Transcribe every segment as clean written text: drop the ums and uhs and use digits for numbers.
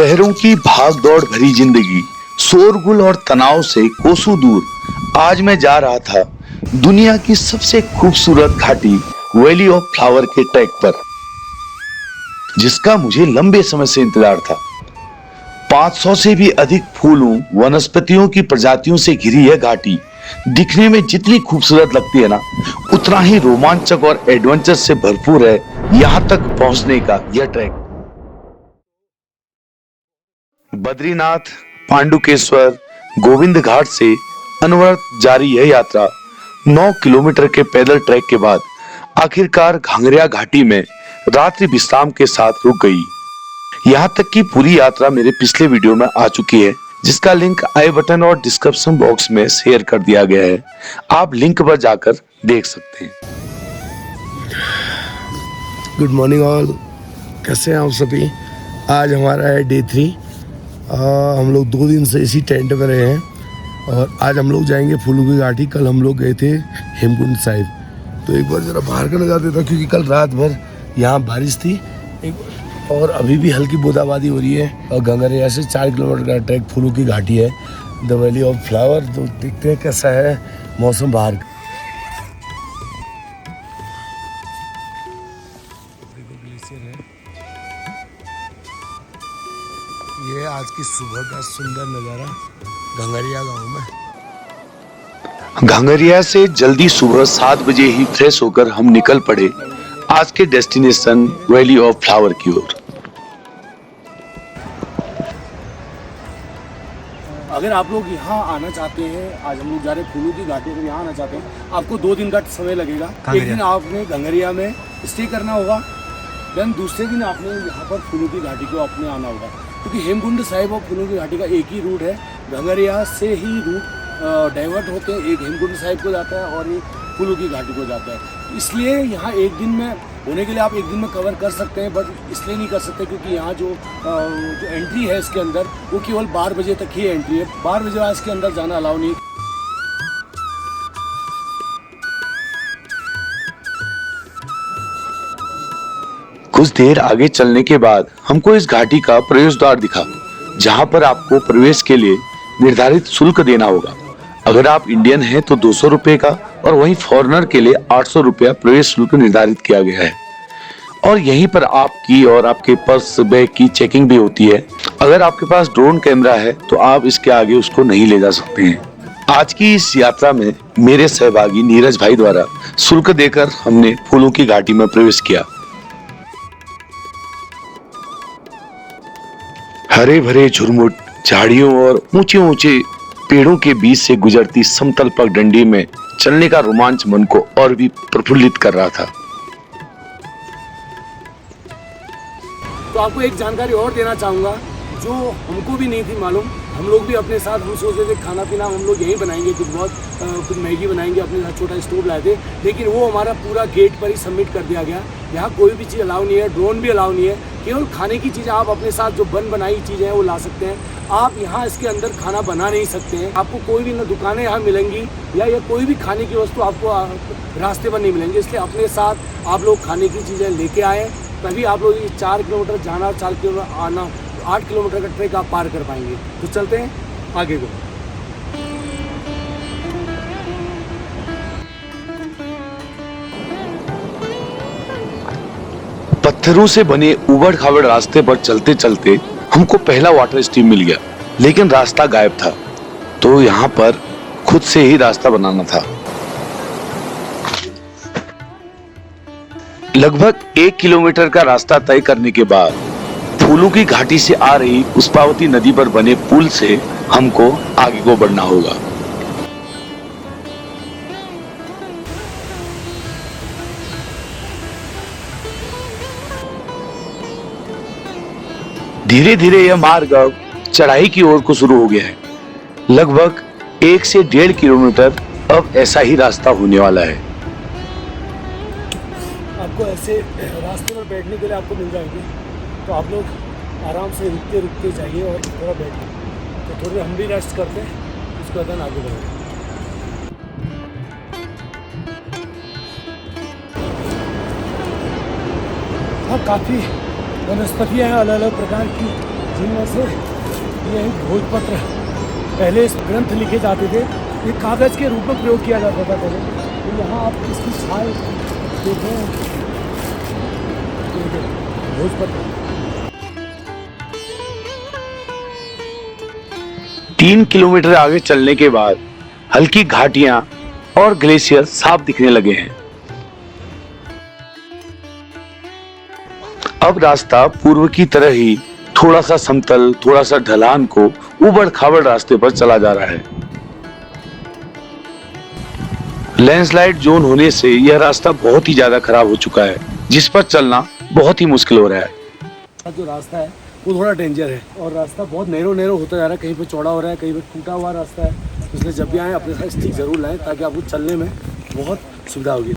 शहरों की भागदौड़ भरी जिंदगी, शोरगुल और तनाव से कोसों दूर आज मैं जा रहा था दुनिया की सबसे खूबसूरत घाटी वैली ऑफ फ्लावर के ट्रैक पर, जिसका मुझे लंबे समय से इंतजार था। 500 से भी अधिक फूलों वनस्पतियों की प्रजातियों से घिरी यह घाटी दिखने में जितनी खूबसूरत लगती है ना, उतना ही रोमांचक और एडवेंचर से भरपूर है यहाँ तक पहुंचने का यह ट्रैक। बद्रीनाथ, पांडुकेश्वर, गोविंद घाट से अनवरत जारी यह यात्रा 9 किलोमीटर के पैदल ट्रैक के बाद आखिरकार घांगरिया घाटी में रात्रि विश्राम के साथ रुक गई। यहाँ तक कि पूरी यात्रा मेरे पिछले वीडियो में आ चुकी है, जिसका लिंक आई बटन और डिस्क्रिप्शन बॉक्स में शेयर कर दिया गया है। आप लिंक पर जाकर देख सकते हैं। गुड मॉर्निंग ऑल, कैसे हैं आप सभी। आज हमारा है डे 3। हम लोग 2 दिन से इसी टेंट में रहे हैं और आज हम लोग जाएंगे फूलों की घाटी। कल हम लोग गए थे हेमकुंड साहिब, तो एक बार ज़रा बाहर का नज़ारा देता क्योंकि कल रात भर यहाँ बारिश थी और अभी भी हल्की बूंदाबांदी हो रही है। और घांगरिया से 4 किलोमीटर का ट्रैक फूलों की घाटी है, द वैली ऑफ फ्लावर। तो देखते हैं कैसा है मौसम बाहर का। ये आज की सुबह का सुंदर नज़ारा घांगरिया गांव में। घांगरिया से जल्दी सुबह 7 बजे ही फ्रेश होकर हम निकल पड़े आज के डेस्टिनेशन वैली ऑफ फ्लावर की ओर। अगर आप लोग यहाँ आना चाहते हैं, आज हम लोग जा रहे हैं फूलों की घाटी, अगर यहाँ आना चाहते हैं आपको 2 दिन का समय लगेगा। एक दिन आपने घांगरिया में स्टे करना होगा, देन दूसरे दिन आपने यहाँ पर फूलों की घाटी को आपने आना होगा, क्योंकि हेमकुंड साहिब और फूलों की घाटी का एक ही रूट है। घांगरिया से ही रूट डाइवर्ट होते हैं, एक हेमकुंड साहिब को जाता है और एक फूलों की घाटी को जाता है। इसलिए यहाँ एक दिन में होने के लिए आप एक दिन में कवर कर सकते हैं, बट इसलिए नहीं कर सकते क्योंकि यहाँ जो एंट्री है इसके अंदर वो केवल 12 बजे तक ही एंट्री है। 12 बजे बाद इसके अंदर जाना अलाउ नहीं। कुछ देर आगे चलने के बाद हमको इस घाटी का प्रवेश द्वार दिखा, जहां पर आपको प्रवेश के लिए निर्धारित शुल्क देना होगा। अगर आप इंडियन हैं तो 200 रुपए का, और वहीं फॉरेनर के लिए 800 रुपया प्रवेश शुल्क निर्धारित किया गया है। और यहीं पर आपकी और आपके पर्स बैग की चेकिंग भी होती है। अगर आपके पास ड्रोन कैमरा है तो आप इसके आगे उसको नहीं ले जा सकते हैं। आज की इस यात्रा में मेरे सहभागी नीरज भाई द्वारा शुल्क देकर हमने फूलों की घाटी में प्रवेश किया। हरे भरे झुरमुट झाड़ियों और ऊंचे ऊंचे पेड़ों के बीच से गुजरती समतल पगडंडी में चलने का रोमांच मन को और भी प्रफुल्लित कर रहा था। तो आपको एक जानकारी और देना चाहूँगा जो हमको भी नहीं थी मालूम। हम लोग भी अपने साथ हम सोच रहे थे खाना पीना हम लोग यहीं बनाएंगे, कुछ मैगी बनाएंगे, अपने साथ छोटा स्टोव लाए थे, लेकिन वो हमारा पूरा गेट पर ही सबमिट कर दिया गया। यहाँ कोई भी चीज़ अलाउ नहीं है, ड्रोन भी अलाउ नहीं है। केवल खाने की चीज़ें आप अपने साथ जो बनाई चीज़ें हैं वो ला सकते हैं। आप यहाँ इसके अंदर खाना बना नहीं सकते हैं। आपको कोई भी ना दुकानें यहाँ मिलेंगी या कोई भी खाने की वस्तु आपको रास्ते पर नहीं मिलेंगी। इसलिए अपने साथ आप लोग खाने की चीज़ें लेके आए, तभी आप लोग 4 किलोमीटर जाना, 4 किलोमीटर आना, 8 किलोमीटर का ट्रैक आप पार कर पाएंगे। तो चलते हैं आगे को। पत्थरों से बने उबड़ खाबड़ रास्ते पर चलते चलते हमको पहला वाटर स्ट्रीम मिल गया, लेकिन रास्ता गायब था, तो यहाँ पर खुद से ही रास्ता बनाना था। लगभग 1 किलोमीटर का रास्ता तय करने के बाद फूलों की घाटी से आ रही पुष्पावती नदी पर बने पुल से हमको आगे को बढ़ना होगा। धीरे धीरे यह मार्ग अब चढ़ाई की ओर को शुरू हो गया है। लगभग 1 से 1.5 किलोमीटर अब ऐसा ही रास्ता होने वाला है। आपको ऐसे रास्ते पर बैठने के लिए आपको मिल जाएंगे, तो आप लोग आराम से रुकते रुकते जाइए और थोड़ा बैठिए। तो थोड़ी हम भी रेस्ट करते हैं, उसके बाद आगे बढ़ेंगे। हाँ, काफ़ी वनस्पतियाँ हैं अलग अलग प्रकार की, जिनमें से ये एक भोजपत्र, पहले इस ग्रंथ लिखे जाते थे, ये कागज़ के रूप में प्रयोग किया जाता था पहले। तो यहाँ आप इसकी छाल देखें, भोजपत्र। 3 किलोमीटर आगे चलने के बाद हल्की घाटियां और ग्लेशियर साफ दिखने लगे हैं। अब रास्ता पूर्व की तरह ही थोड़ा सा समतल, थोड़ा सा ढलान को उबड़ खाबड़ रास्ते पर चला जा रहा है। लैंडस्लाइड जोन होने से यह रास्ता बहुत ही ज्यादा खराब हो चुका है, जिस पर चलना बहुत ही मुश्किल हो रहा है। जो रास्ता है वो थोड़ा डेंजर है और रास्ता बहुत नैरो होता जा रहा है, कहीं पे चौड़ा हो रहा है, कहीं पे टूटा हुआ रास्ता है। इसलिए जब भी आए अपने साथ स्टिक ज़रूर लाएं ताकि आपको चलने में बहुत सुविधा होगी।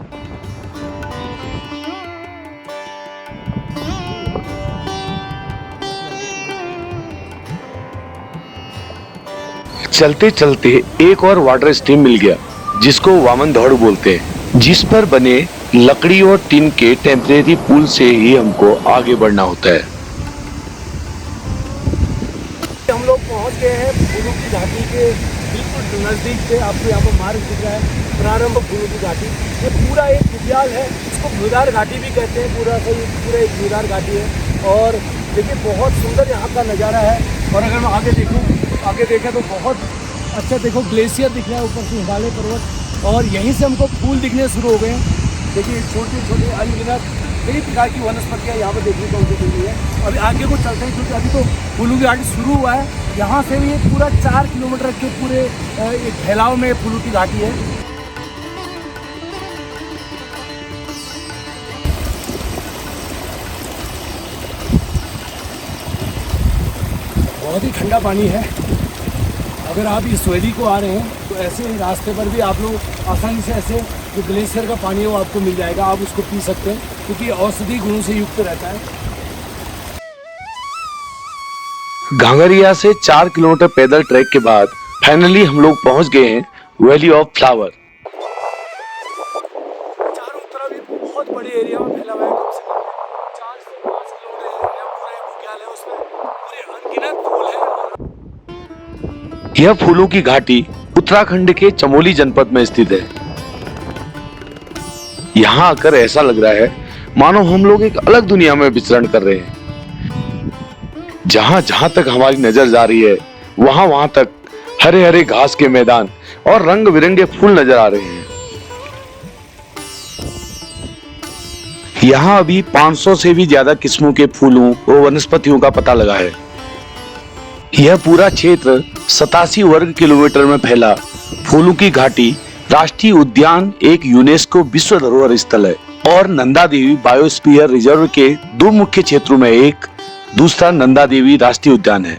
चलते चलते एक और वाटर स्ट्रीम मिल गया, जिसको वामन दौड़ बोलते हैं, जिस पर बने लकड़ी और टिन के टेम्परेरी पुल से ही हमको आगे बढ़ना होता है। हम लोग पहुंच गए हैं फूलों की घाटी के बिल्कुल नज़दीक से। आपको यहाँ पर मार्ग दिख रहा है, प्रारंभ फूलों की घाटी। ये पूरा एक उद्यान है, इसको भूदार घाटी भी कहते हैं। पूरा एक भूदार घाटी है और देखिए बहुत सुंदर यहाँ का नज़ारा है। और अगर मैं आगे देखें तो बहुत अच्छा, देखो ग्लेशियर दिख रहा है ऊपर से, हिमालय पर्वत। और यहीं से हमको फूल दिखने शुरू हो गए हैं। देखिए छोटे छोटे अनगिनत कई प्रकार की वनस्पतियाँ यहाँ पर देखने को हमको मिल रही है। अभी आगे को चलते हैं क्योंकि अभी तो फूलों की घाटी शुरू हुआ है। यहाँ से भी एक पूरा 4 किलोमीटर के पूरे एक फैलाव में फूलों की घाटी है। बहुत ही ठंडा पानी है। अगर आप इस वैली को आ रहे हैं तो ऐसे ही रास्ते पर भी आप लोग आसानी से ऐसे जो ग्लेशियर का पानी है वो आपको मिल जाएगा, आप उसको पी सकते हैं क्योंकि औषधि गुणों से युक्त रहता है। घांगरिया से 4 किलोमीटर पैदल ट्रैक के बाद फाइनली हम लोग पहुंच गए हैं वैली ऑफ फ्लावर। चारों तरफ ये बहुत बड़े एरिया में फैला हुआ है, कम से कम 4 से 5 किलोमीटर एरिया पूरा बुग्याल है, उसमें पूरे अनगिनत फूल हैं। यह फूलों की घाटी उत्तराखंड के चमोली जनपद में स्थित है। यहाँ आकर ऐसा लग रहा है मानो हम लोग एक अलग दुनिया में विचरण कर रहे हैं। जहां जहां तक हमारी नजर जा रही है वहां वहां तक हरे हरे घास के मैदान और रंग बिरंगे फूल नजर आ रहे हैं। यहाँ अभी 500 से भी ज्यादा किस्मों के फूलों और वनस्पतियों का पता लगा है। यह पूरा क्षेत्र 87 वर्ग किलोमीटर में फैला फूलों की घाटी राष्ट्रीय उद्यान एक यूनेस्को विश्व धरोहर स्थल है और नंदा देवी बायोस्फीयर रिजर्व के 2 मुख्य क्षेत्रों में एक दूसरा नंदा देवी राष्ट्रीय उद्यान है।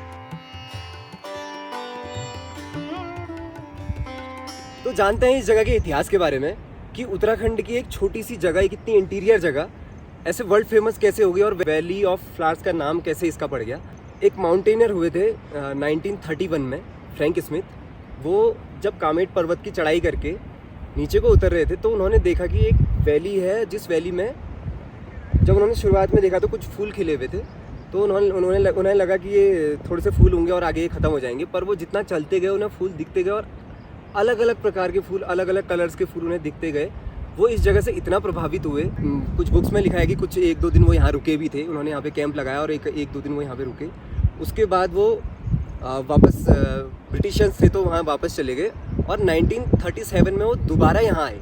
तो जानते हैं इस जगह के इतिहास के बारे में कि उत्तराखंड की एक छोटी सी जगह, एक इतनी इंटीरियर जगह ऐसे वर्ल्ड फेमस कैसे हो गई और वैली ऑफ फ्लावर्स का नाम कैसे इसका पड़ गया। एक माउंटेनियर हुए थे 1931 में, फ्रैंक स्मिथ। वो जब कामेट पर्वत की चढ़ाई करके नीचे को उतर रहे थे तो उन्होंने देखा कि एक वैली है, जिस वैली में जब उन्होंने शुरुआत में देखा तो कुछ फूल खिले हुए थे। तो उन्हें लगा कि ये थोड़े से फूल होंगे और आगे ये ख़त्म हो जाएंगे। पर वो जितना चलते गए उन्हें फूल दिखते गए और अलग अलग प्रकार के फूल, अलग अलग कलर्स के फूल उन्हें दिखते गए। वो इस जगह से इतना प्रभावित हुए, कुछ बुक्स में लिखा है कि कुछ 1-2 दिन वो यहाँ रुके भी थे। उन्होंने यहाँ पे कैंप लगाया और 1-2 दिन वो यहाँ पे रुके। उसके बाद वो वापस ब्रिटिशर्स थे तो वहाँ वापस चले गए और 1937 में वो दोबारा यहाँ आए।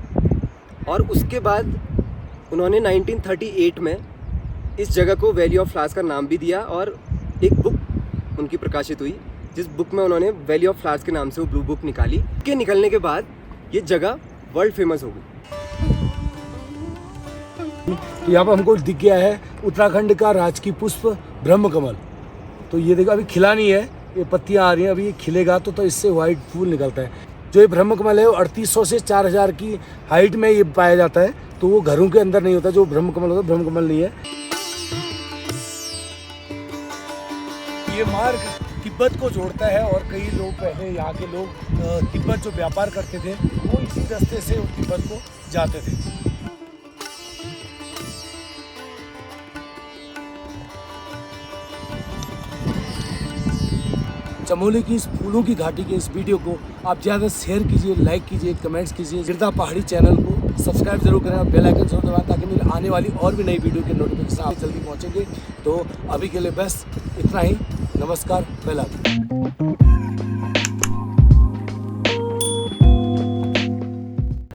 और उसके बाद उन्होंने 1938 में इस जगह को वैली ऑफ फ्लावर्स का नाम भी दिया और एक बुक उनकी प्रकाशित हुई, जिस बुक में उन्होंने वैली ऑफ फ्लावर्स के नाम से वो ब्लू बुक निकाली। के निकलने के बाद ये जगह वर्ल्ड फेमस हो गई। तो यहाँ पर हमको दिख गया है उत्तराखंड का राजकीय पुष्प ब्रह्म कमल। तो ये देखो अभी खिला नहीं है, ये पत्तियाँ आ रही हैं, अभी ये खिलेगा तो इससे वाइट फूल निकलता है। जो ये ब्रह्म कमल है वो 3800 से 4000 की हाइट में ये पाया जाता है। तो वो घरों के अंदर नहीं होता, जो ब्रह्म कमल होता है ब्रह्म कमल नहीं है। ये मार्ग तिब्बत को जोड़ता है और कई लोग पहले यहाँ के लोग तिब्बत जो व्यापार करते थे वो इसी रास्ते से तिब्बत को जाते थे। चमोली की इस फूलों की घाटी के इस वीडियो को आप ज़्यादा शेयर कीजिए, लाइक कीजिए, कमेंट्स कीजिए। गिरदा पहाड़ी चैनल को सब्सक्राइब जरूर करें और बेल आइकन जरूर दबाएं ताकि मेरी आने वाली और भी नई वीडियो के नोटिफिकेशन आप जल्दी पहुंचेंगे। तो अभी के लिए बस इतना ही। नमस्कार, बेल आइकन।